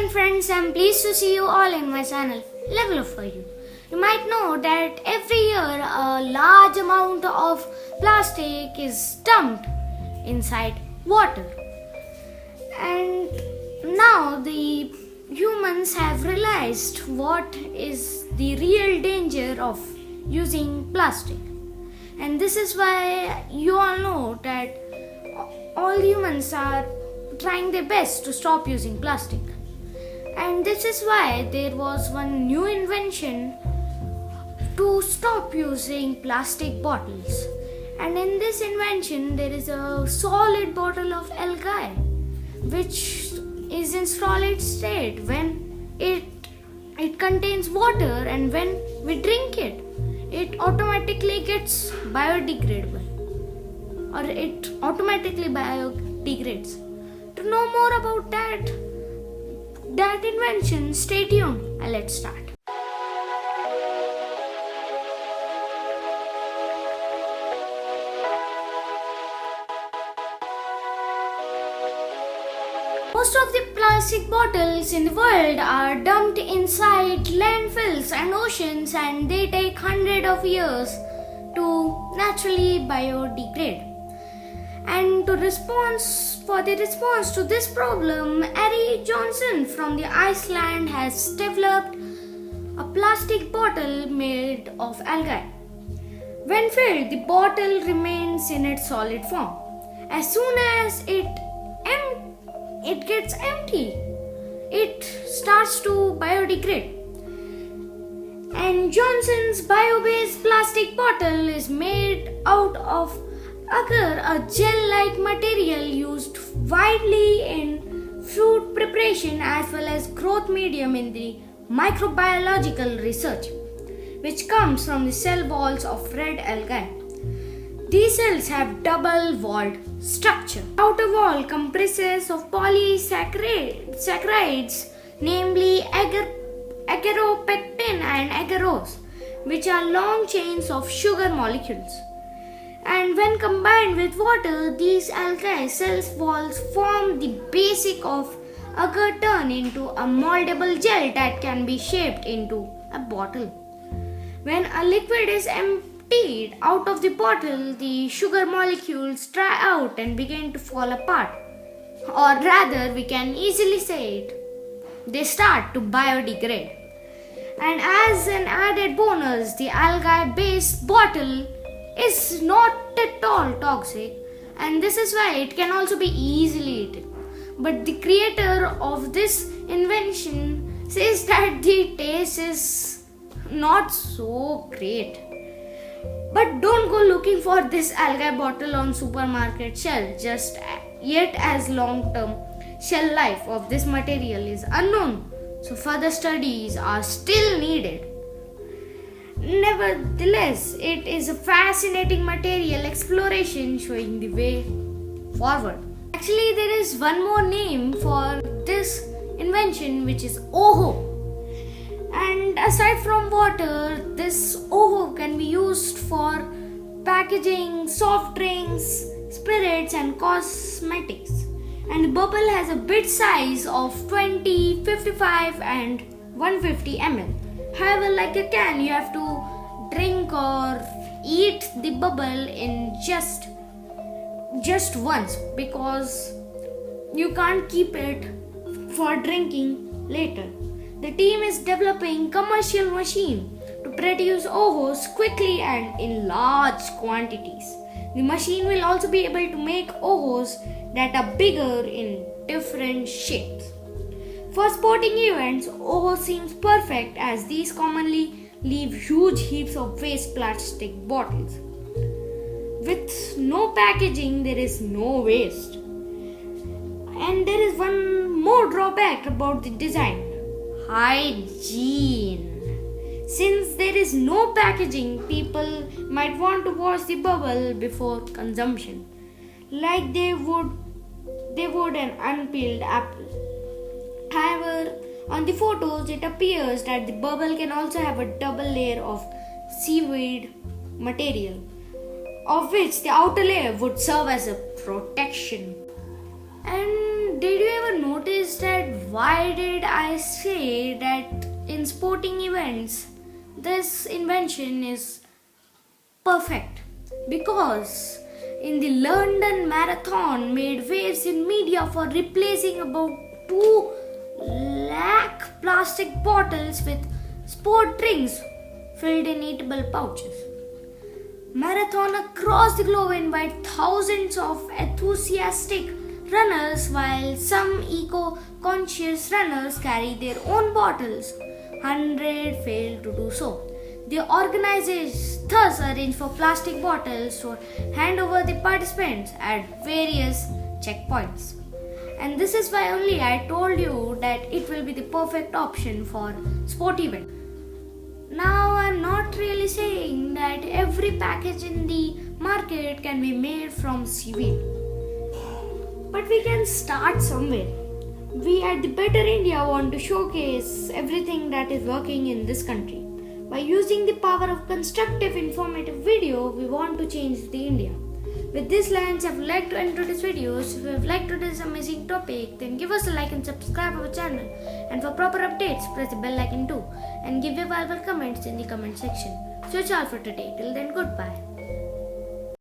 again friends, I am pleased to see you all in my channel Level Up For You. You might know that every year a large amount of plastic is dumped inside water. And now the humans have realized what is the real danger of using plastic. And this is why you all know that all humans are trying their best to stop using plastic. And this is why there was one new invention to stop using plastic bottles. And in this invention there is a solid bottle of algae which is in solid state when it contains water, and when we drink it automatically gets biodegradable, or it automatically biodegrades. To know more about that invention, stay tuned and let's start. Most of the plastic bottles in the world are dumped inside landfills and oceans, and they take hundreds of years to naturally biodegrade. And for the response to this problem, Ari Johnson from the Iceland has developed a plastic bottle made of algae. When filled, the bottle remains in its solid form. As soon as it gets empty, it starts to biodegrade. And Johnson's bio-based plastic bottle is made out of agar, a gel-like material used widely in fruit preparation as well as growth medium in the microbiological research, which comes from the cell walls of red algae. These cells have double-walled structure. The outer wall comprises of polysaccharides, namely agaropectin and agarose, which are long chains of sugar molecules. And when combined with water, these algae cells walls form the basic of agar, turn into a moldable gel that can be shaped into a bottle. When a liquid is emptied out of the bottle, the sugar molecules dry out and begin to fall apart. Or rather, we can easily say it, they start to biodegrade. And as an added bonus, the algae-based bottle is not at all toxic, and this is why it can also be easily eaten. But the creator of this invention says that the taste is not so great. But don't go looking for this algae bottle on supermarket shelf just yet, as long-term shelf life of this material is unknown, so further studies are still needed. Nevertheless, it is a fascinating material exploration showing the way forward. Actually, there is one more name for this invention, which is Ohho. And aside from water, this Ohho can be used for packaging soft drinks, spirits and cosmetics. And the bubble has a bit size of 20, 55 and 150 ml. However, like a can, you have to drink or eat the bubble in just once, because you can't keep it for drinking later. The team is developing commercial machine to produce Ohhos quickly and in large quantities. The machine will also be able to make Ohhos that are bigger in different shapes. For sporting events, Ohho seems perfect, as these commonly leave huge heaps of waste plastic bottles. With no packaging, there is no waste. And there is one more drawback about the design: hygiene. Since there is no packaging, people might want to wash the bubble before consumption, like they would an unpeeled apple. However, on the photos, it appears that the bubble can also have a double layer of seaweed material, of which the outer layer would serve as a protection. And did you ever notice notice that why did I say that in sporting events this invention is perfect? Because in the London Marathon made waves in media for replacing about 2 lakh plastic bottles with sport drinks filled in eatable pouches. Marathon across the globe invite thousands of enthusiastic runners, while some eco-conscious runners carry their own bottles. 100 failed to do so. The organizers thus arrange for plastic bottles to hand over the participants at various checkpoints. And this is why only I told you that it will be the perfect option for sport event. Now I'm not really saying that every package in the market can be made from seaweed. But we can start somewhere. We at the Better India want to showcase everything that is working in this country. By using the power of constructive informative video, we want to change the India. With this lens, I would like to end today's video. So if you have liked today's amazing topic, then give us a like and subscribe our channel. And for proper updates, press the bell icon too. And give your valuable comments in the comment section. So that's all for today. Till then, goodbye.